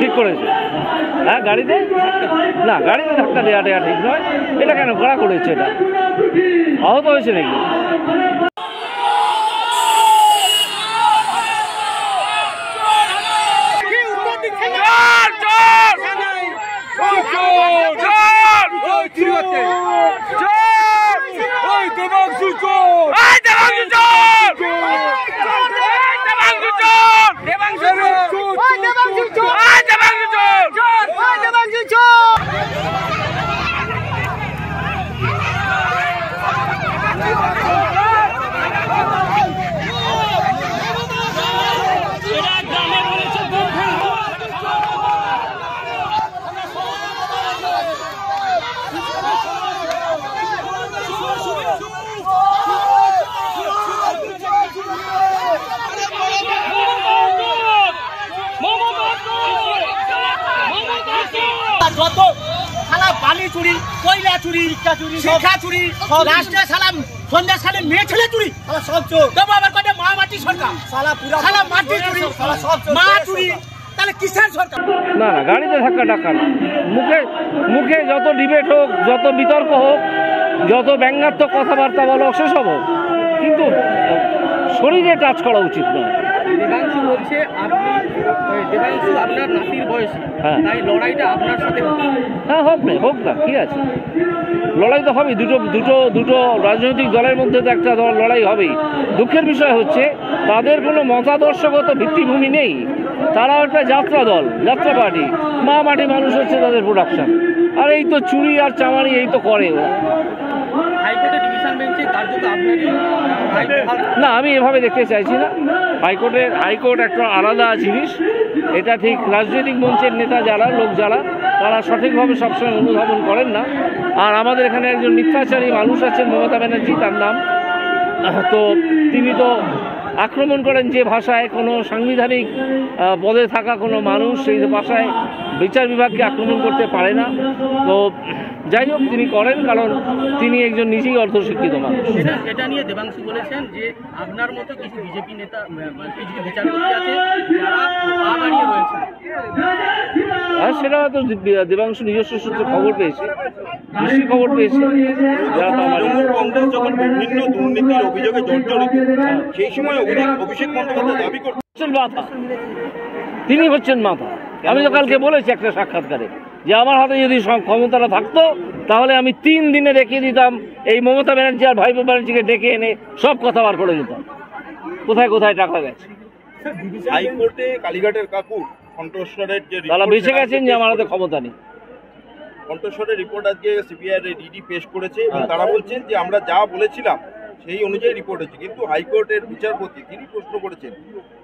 ঠিক করেছে। হ্যাঁ, গাড়িতে না, গাড়িতে ধাক্কা দেওয়া ঠিক নয়। এটা কেন করা করেছে? এটা আহত হয়েছে নাকি? যত শালা বালি চুরি, কয়লা চুরি, শিক্ষা চুরি, রাষ্ট্রে শালা সন্ধ্যা সালে মেয়ে ছেলে চুরি, সব চোর। তবু আবার কত মা মাটি সরকার, শালা মাটি চুরি, মা চুরি, তাহলে কিসের সরকার? না না, গাড়িতে ধাক্কা টাক্কা না। মুখে মুখে যত ডিবেট হোক, যত বিতর্ক হোক, যত ব্যঙ্গাত্মক কথাবার্তা বলো, সেসব হোক, কিন্তু শরীরে টাচ করা উচিত নয়। দেবাংশু বলছে দেবাংশু আপনার নাতির বয়সী, তাই লড়াইটা আপনার সাথে। হ্যাঁ, হোক না, কি আছে, লড়াই তো হবেই। দুটো রাজনৈতিক দলের মধ্যে তো একটা লড়াই হবেই। দুঃখের বিষয় হচ্ছে তাদের কোনো মতাদর্শগত ভিত্তিভূমি নেই। তারা একটা যাত্রা দল, যাত্রা পার্টি, মা মাটি মানুষ হচ্ছে তাদের প্রোডাকশন। আর এই তো চুরি আর চামারি এই তো করে ওরা। না, আমি এভাবে দেখতে চাইছি না। হাইকোর্ট একটা আলাদা জিনিস। এটা ঠিক রাজনৈতিক মঞ্চের নেতা যারা, লোক যারা, তারা সঠিকভাবে সবসময় অনুধাবন করেন না। আর আমাদের এখানে একজন মিথ্যাচারী মানুষ আছেন, মমতা ব্যানার্জি তার নাম। তো তিনি তো আক্রমণ করেন যে ভাষায় কোনো সাংবিধানিক পদে থাকা কোনো মানুষ সেই ভাষায় বিচার বিভাগকে আক্রমণ করতে পারে না। তো যাই হোক, তিনি করেন, কারণ তিনি একজন নিজেই অর্ধশিক্ষিত মানুষ। এটা নিয়ে দেবাংশু বলেছেন যে আপনার মতো কিছু বিজেপি নেতা, কিছু বিচারপতি আছে যারা পা বাড়িয়ে রয়েছে। আর সেটা হয়তো দেবাংশু নিজস্ব সূত্রে খবর পেয়েছে, নিশ্চয়ই খবর পেয়েছে। কংগ্রেস যখন বিভিন্ন দুর্নীতির অভিযোগে জর্জরিত, সেই সময় অভিষেক বন্দ্যোপাধ্যায় দাবি করছেন মাথা, তিনি হচ্ছেন মাথা। আমি তো কালকে বলেছি একটা সাক্ষাৎকারে যে আমার হাতে যদি ক্ষমতাটা থাকতো তাহলে আমি 3 দিনে দেখিয়ে দিতাম এই মমতা ব্যানার্জি আর ভাইপো ব্যানার্জিকে ডেকে এনে সব কথা বার করে দিতাম কোথায় কোথায় টাকা গেছে। হাইকোর্টে কালীঘাটের কাকুর কণ্ঠস্বরের যে তারা বেঁচে গেছেন যে আমার হাতে ক্ষমতা নেই। কণ্ঠস্বরের রিপোর্ট আজকে সিবিআই ডিডি পেশ করেছে এবং তারা বলছেন যে আমরা যা বলেছিলাম সেই অনুযায়ী রিপোর্ট হয়েছে। কিন্তু হাইকোর্টের বিচারপতি তিনি প্রশ্ন করেছেন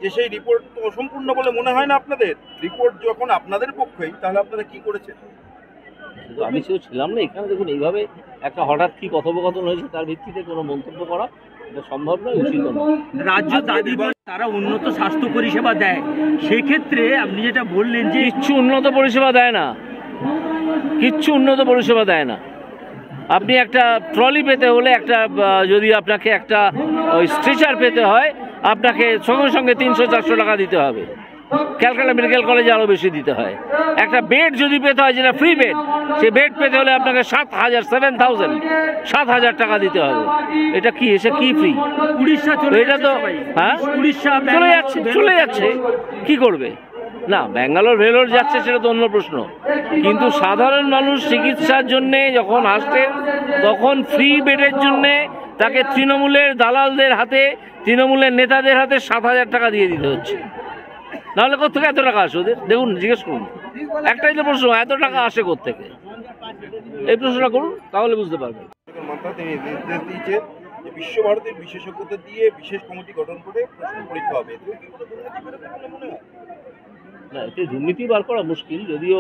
যে সেই রিপোর্ট তো অসম্পূর্ণ বলে মনে হয় না আপনাদের? রিপোর্ট যখন আপনাদের পক্ষেই, তাহলে আপনারা কি করেছেন? আমি সেও ছিলাম না এখানে। দেখুন, এইভাবে একটা হঠাৎ কি কথোপকথন হয়েছে তার ভিত্তিতে কোনো মন্তব্য করা এটা সম্ভব নয়, উচিত নয়। রাজ্য দাবি তারা উন্নত স্বাস্থ্য পরিষেবা দেয়, সেক্ষেত্রে আপনি যেটা বললেন যে কিচ্ছু উন্নত পরিষেবা দেয় না, কিচ্ছু উন্নত পরিষেবা দেয় না। আপনি একটা ট্রলি পেতে হলে, যদি আপনাকে একটা ওই স্ট্রেচার পেতে হয়, আপনাকে সঙ্গে সঙ্গে 300-400 টাকা দিতে হবে। ক্যালকাটা মেডিকেল কলেজে আরও বেশি দিতে হয়। একটা বেড যদি পেতে হয়, যেটা ফ্রি বেড, সেই বেড পেতে হলে আপনাকে 7,000 টাকা দিতে হবে। এটা কি, এসে কি ফ্রি? উড়িষ্যা এটা তো হ্যাঁ উড়িষ্যা চলে যাচ্ছে, কি করবে? না, ব্যাঙ্গালোর ভেলোর যাচ্ছে সেটা তো অন্য প্রশ্ন, কিন্তু সাধারণ মানুষ চিকিৎসার জন্যে যখন আসছেন তখন ফ্রি বেডের জন্যে তাকে তৃণমূলের দালালদের হাতে, তৃণমূলের নেতাদের হাতে 7,000 টাকা দিয়ে দিতে হচ্ছে। নাহলে কোথেকে এত টাকা আসে ওদের? দেখুন, জিজ্ঞেস করুন, একটাই তো প্রশ্ন, এত টাকা আসে কোথেকে? এই প্রশ্নটা করুন, তাহলে বুঝতে পারবেন। তিনি নির্দেশ দিয়েছেন যে বিশ্বভারতীর বিশেষজ্ঞদের দিয়ে বিশেষ কমিটি গঠন করে প্রশ্ন পরীক্ষা হবে। না, এতে দুর্নীতি বার করা মুশকিল, যদিও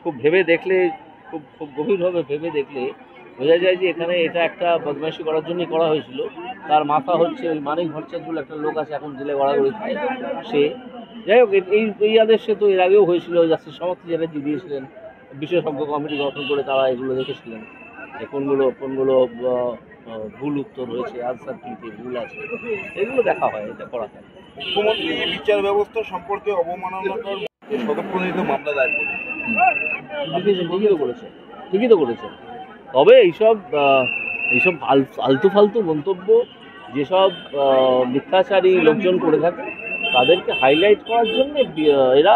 খুব ভেবে দেখলে, খুব গভীরভাবে ভেবে দেখলে বোঝা যায় যে এখানে এটা একটা বদমাইশি করার জন্যই করা হয়েছিল। তার মাথা হচ্ছে ওই মানিক ভট্টাচার্য বলে একটা লোক আছে, এখন জেলে গড়াগড়ি খায় সে। যাই হোক, এই আদেশে তো এর আগেও হয়েছিল, জাস্টিস সমাপ্তি চ্যাটার্জি দিয়েছিলেন, বিশেষজ্ঞ কমিটি গঠন করে তারা এগুলো দেখেছিলেন কোনগুলো ভুল উত্তর হয়েছে, আনসার কিতে ভুল আছে, এগুলো দেখা হয়, এটা করা হয়। মুখ্যমন্ত্রী বিচার ব্যবস্থা সম্পর্কে অবমাননাকর স্বতঃপ্রণোদিত মামলা দায়ের করেছেন। ঠিকই তো করেছে, ঠিকই তো করেছে। তবে এইসব আলতু ফালতু মন্তব্য যেসব মিথ্যাচারী লোকজন করে থাকে তাদেরকে হাইলাইট করার জন্য এরা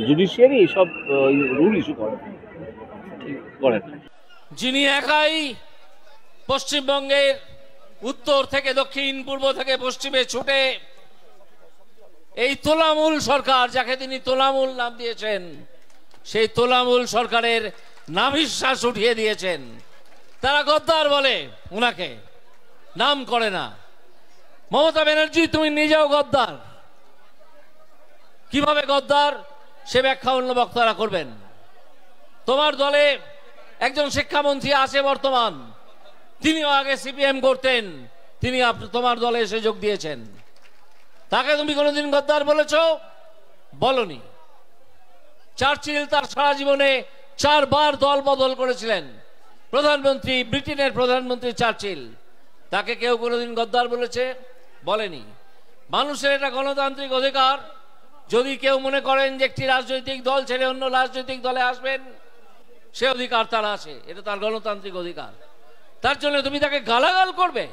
জুডিশিয়ারি এইসব রুল ইস্যু করেন। যিনি একাই পশ্চিমবঙ্গের উত্তর থেকে দক্ষিণ, পূর্ব থেকে পশ্চিমে ছুটে এই তোলামূল সরকার, যাকে তিনি তোলামূল নাম দিয়েছেন, সেই তোলামূল সরকারের নাভিশ্বাস উঠিয়ে দিয়েছেন। তারা গদ্দার বলে, উনাকে নাম করে না। মমতা ব্যানার্জি, তুমি নিজেও গদ্দার। কিভাবে গদ্দার সে ব্যাখ্যা অন্য বক্তারা করবেন। তোমার দলে একজন শিক্ষামন্ত্রী আছে বর্তমান, তিনিও আগে সিপিএম করতেন, তিনি তোমার দলে এসে যোগ দিয়েছেন। তাকে তুমি কোনোদিন গদ্দার বলেছো? বলনি। চার্চিল তার সারা জীবনে 4 বার দল বদল করেছিলেন। প্রধানমন্ত্রী, ব্রিটেনের প্রধানমন্ত্রী চার্চিল, তাকে কেউ কোনোদিন গদ্দার বলেছে? বলেনি। মানুষের এটা গণতান্ত্রিক অধিকার। যদি কেউ মনে করেন যে একটি রাজনৈতিক দল ছেড়ে অন্য রাজনৈতিক দলে আসবেন, সে অধিকার তার আছে, এটা তার গণতান্ত্রিক অধিকার। তার জন্য তুমি তাকে গালাগাল করবে?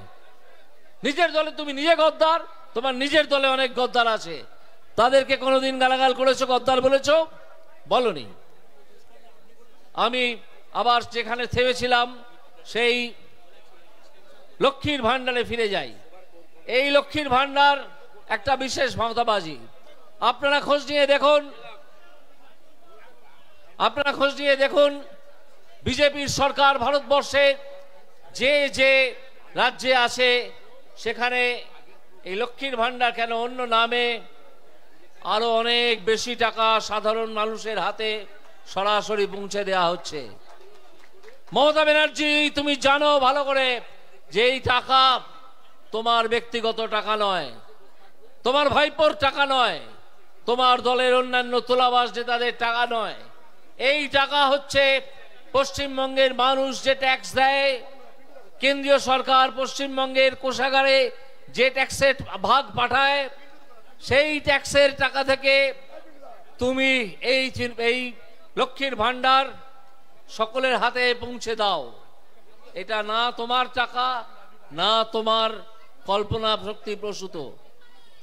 নিজের দলে তুমি নিজে গদ্দার, তোমার নিজের দলে অনেক গদ্দার আছে, তাদেরকে কোনোদিন গালাগাল করেছো, গদ্দার বলেছো? বলনি। আমি আবার যেখানে থেমেছিলাম সেই লক্ষ্মীর ভান্ডারে ফিরে যাই। এই লক্ষ্মীর ভান্ডার একটা বিশেষ ভাওতাবাজি। আপনারা খোঁজ নিয়ে দেখুন, বিজেপির সরকার ভারতবর্ষে যে রাজ্যে আছে সেখানে এই লক্ষ্মীর ভান্ডার কেন অন্য নামে আরো অনেক বেশি টাকা সাধারণ মানুষের হাতে সরাসরি পৌঁছে দেওয়া হচ্ছে। মমতা ব্যানার্জি, তুমি জানো ভালো করে যে এই টাকা তোমার ব্যক্তিগত টাকা নয়, তোমার ভাইপোর টাকা নয়, তোমার দলের অন্যান্য তোলাবাজ নেতাদের টাকা নয়। এই টাকা হচ্ছে পশ্চিমবঙ্গের মানুষ যে ট্যাক্স দেয়, কেন্দ্রীয় সরকার পশ্চিমবঙ্গের কোষাগারে যে ট্যাক্সের ভাগ পাঠায়, সেই ট্যাক্সের টাকা থেকে তুমি এই লক্ষ্মীর ভান্ডার সকলের হাতে পৌঁছে দাও। এটা না তোমার টাকা, না তোমার কল্পনা শক্তি প্রসূত।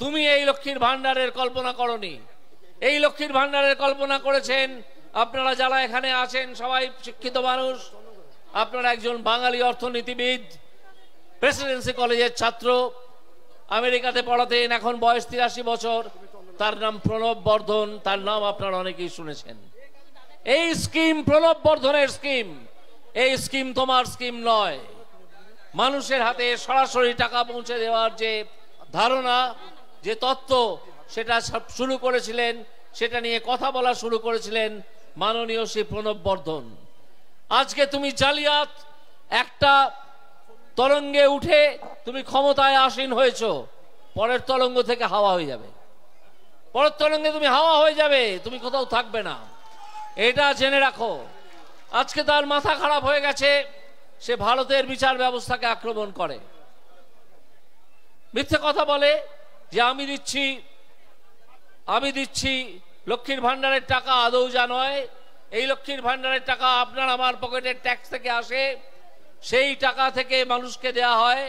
তুমি এই লক্ষ্মীর ভান্ডারের কল্পনা করনি। এই লক্ষ্মীর ভান্ডারের কল্পনা করেছেন আপনারা যারা এখানে আছেন, সবাই শিক্ষিত মানুষ। আপনারা একজন বাঙালি অর্থনীতিবিদ, প্রেসিডেন্সি কলেজের ছাত্র, আমেরিকাতে পড়াতেন, এখন বয়স 83 বছর, তার নাম প্রণব বর্ধন। তার নাম আপনারা অনেকেই শুনেছেন। এই স্কিম প্রণব বর্ধনের স্কিম। এই স্কিম তোমার স্কিম নয়। মানুষের হাতে সরাসরি টাকা পৌঁছে দেওয়ার যে ধারণা, যে তত্ত্ব, সেটা শুরু করেছিলেন, সেটা নিয়ে কথা বলা শুরু করেছিলেন মাননীয় শ্রী প্রণব বর্ধন। আজকে তুমি জালিয়াত একটা তরঙ্গে উঠে তুমি ক্ষমতায় আসীন হয়েছ, পরের তরঙ্গ থেকে হাওয়া হয়ে যাবে। পরের তরঙ্গে তুমি হাওয়া হয়ে যাবে, তুমি কোথাও থাকবে না, এটা জেনে রাখো। আজকে তার মাথা খারাপ হয়ে গেছে, সে ভারতের বিচার ব্যবস্থাকে আক্রমণ করে, মিথ্যে কথা বলে যে আমি দিচ্ছি লক্ষ্মীর ভান্ডারের টাকা। আদৌ যা নয়, এই লক্ষ্মীর ভান্ডারের টাকা আপনার আমার পকেটের ট্যাক্স থেকে আসে, সেই টাকা থেকে মানুষকে দেয়া হয়।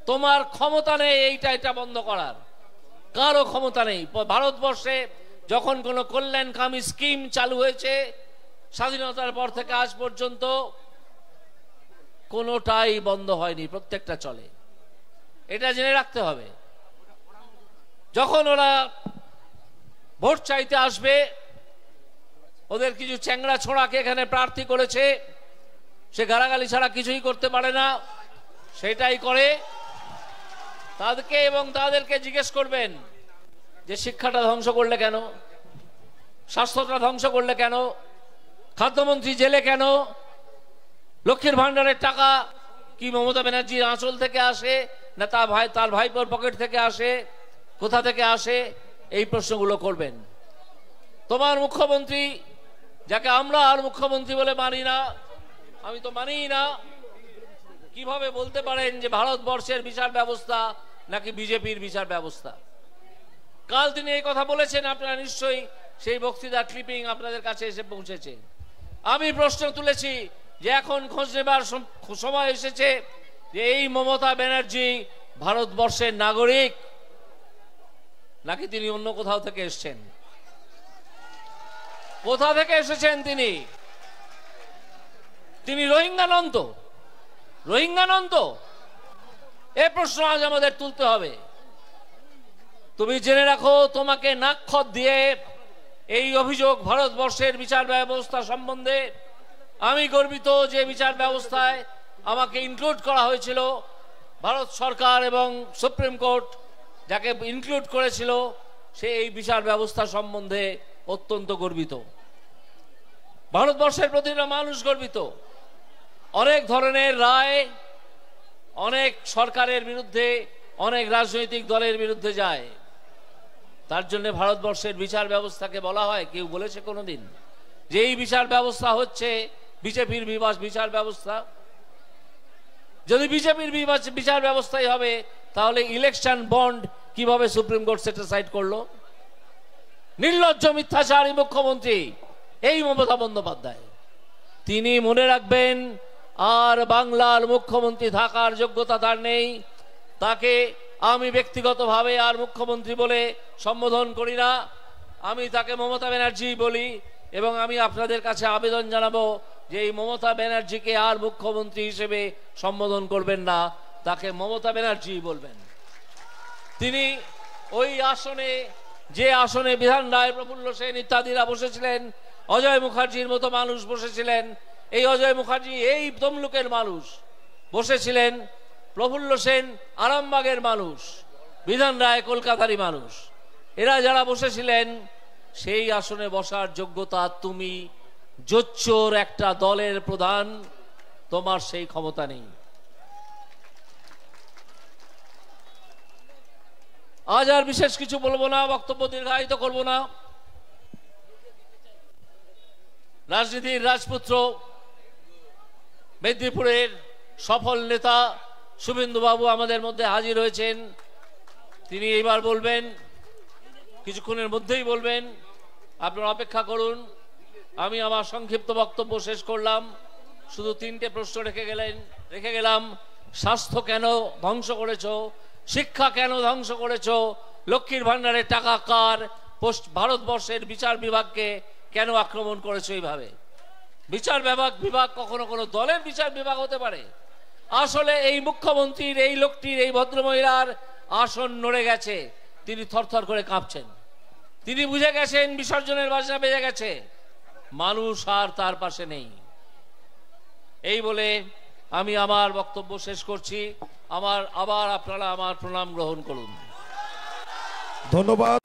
তোমার ক্ষমতা নেই এটা বন্ধ করার, কারো ক্ষমতা নেই। ভারতবর্ষে যখন কোনো কল্যাণকামী স্কিম চালু হয়েছে স্বাধীনতার পর থেকে আজ পর্যন্ত, কোনোটাই বন্ধ হয়নি, প্রত্যেকটা চলে। এটা জেনে রাখতে হবে। যখন ওরা ভোট চাইতে আসবে, ওদের কিছু চ্যাংড়া ছোড়াকে এখানে প্রার্থী করেছে, সে গালাগালি ছাড়া কিছুই করতে পারে না, সেটাই করে। তাদেরকে জিজ্ঞেস করবেন যে শিক্ষাটা ধ্বংস করলে কেন, স্বাস্থ্যটা ধ্বংস করলে কেন, খাদ্যমন্ত্রী জেলে কেন, লক্ষ্মীর ভান্ডারের টাকা কি মমতা ব্যানার্জির আঁচল থেকে আসে না তার ভাইপোর পকেট থেকে আসে, কোথা থেকে আসে, এই প্রশ্নগুলো করবেন। তোমার মুখ্যমন্ত্রী, যাকে আমরা আর মুখ্যমন্ত্রী বলে মানি না, আমি তো মানিই না, কিভাবে বলতে পারেন যে ভারতবর্ষের বিচার ব্যবস্থা নাকি বিজেপির বিচার ব্যবস্থা? কাল তিনি এই কথা বলেছেন, আপনারা নিশ্চয়ই সেই বক্তৃতার ক্লিপিং আপনাদের কাছে এসে পৌঁছেছে। আমি প্রশ্ন তুলেছি যে এখন খোঁজ নেবার সময় এসেছে যে এই মমতা ব্যানার্জি ভারতবর্ষের নাগরিক নাকি তিনি অন্য কোথাও থেকে এসেছেন? কোথা থেকে এসেছেন তিনি? তিনি রোহিঙ্গা নন তো? রোহিঙ্গা নন তো? এ প্রশ্ন আজ আমাদের তুলতে হবে। তুমি জেনে রাখো, তোমাকে নাক্ষত দিয়ে এই অভিযোগ ভারতবর্ষের বিচার ব্যবস্থা সম্বন্ধে আমি গর্বিত যে বিচার ব্যবস্থায় আমাকে ইনক্লুড করা হয়েছিল। ভারত সরকার এবং সুপ্রিম কোর্ট যাকে ইনক্লুড করেছিল সে এই বিচার ব্যবস্থা সম্বন্ধে অত্যন্ত গর্বিত। ভারতবর্ষের প্রতিটা মানুষ গর্বিত। অনেক ধরনের রায় অনেক সরকারের বিরুদ্ধে, অনেক রাজনৈতিক দলের বিরুদ্ধে যায়। তার জন্য ভারতবর্ষের বিচার ব্যবস্থাকে বলা হয়, কেউ বলেছে কোনোদিন যে এই বিচার ব্যবস্থা হচ্ছে বিজেপির বিচার ব্যবস্থা? যদি বিজেপির বিচার ব্যবস্থাই হবে তাহলে ইলেকশন বন্ড কিভাবে সুপ্রিম কোর্ট সেটিসাইড করলো? নির্লজ্জ মিথ্যাচারী মুখ্যমন্ত্রী এই মমতা বন্দ্যোপাধ্যায়। তিনি মনে রাখবেন আর বাংলার মুখ্যমন্ত্রী থাকার যোগ্যতা তার নেই। তাকে আমি ব্যক্তিগতভাবে আর মুখ্যমন্ত্রী বলে সম্বোধন করি না, আমি তাকে মমতা ব্যানার্জি বলি। এবং আমি আপনাদের কাছে আবেদন জানাবো যে এই মমতা ব্যানার্জিকে আর মুখ্যমন্ত্রী হিসেবে সম্বোধন করবেন না, তাকে মমতা ব্যানার্জি বলবেন। তিনি ওই আসনে, যে আসনে বিধান রায়, প্রফুল্ল সেন ইত্যাদিরা বসেছিলেন, অজয় মুখার্জির মতো মানুষ বসেছিলেন, এই অজয় মুখার্জি এই তমলুকের মানুষ বসেছিলেন, প্রফুল্ল সেন আরামবাগের মানুষ, বিধান রায় কলকাতারই মানুষ, এরা যারা বসেছিলেন সেই আসনে বসার যোগ্যতা তুমি জোচ্চোর একটা দলের প্রধান, তোমার সেই ক্ষমতা নেই। আজ আর বিশেষ কিছু বলবো না, বক্তব্য দীর্ঘায়িত করব না। রাজনীতির রাজপুত্র, মেদিনীপুরের সফল নেতা শুভেন্দু বাবু আমাদের মধ্যে হাজির হয়েছেন। তিনি এবার বলবেন, কিছুক্ষণের মধ্যেই বলবেন, আপনারা অপেক্ষা করুন। আমি আমার সংক্ষিপ্ত বক্তব্য শেষ করলাম, শুধু তিনটে প্রশ্ন রেখে গেলাম। স্বাস্থ্য কেন ধ্বংস করেছো? শিক্ষা কেন ধ্বংস করেছো? লক্ষ্মীর ভান্ডারের টাকা কার? ভারতবর্ষের বিচার বিভাগকে কেন আক্রমণ করেছো এইভাবে? বিচার বিভাগ কখনো কোনো দলের বিচার বিভাগ হতে পারে? আসলে এই মুখ্যমন্ত্রীর, এই লোকটির, এই ভদ্রমহিলার আসন নড়ে গেছে, তিনি থরথর করে কাঁপছেন। তিনি বুঝে গেছেন বিসর্জনের বাজনা বেজে গেছে, মানুষ আর তার পাশে নেই। এই বলে আমি আমার বক্তব্য শেষ করছি। আবার আপনারা আমার প্রণাম গ্রহণ করুন। ধন্যবাদ।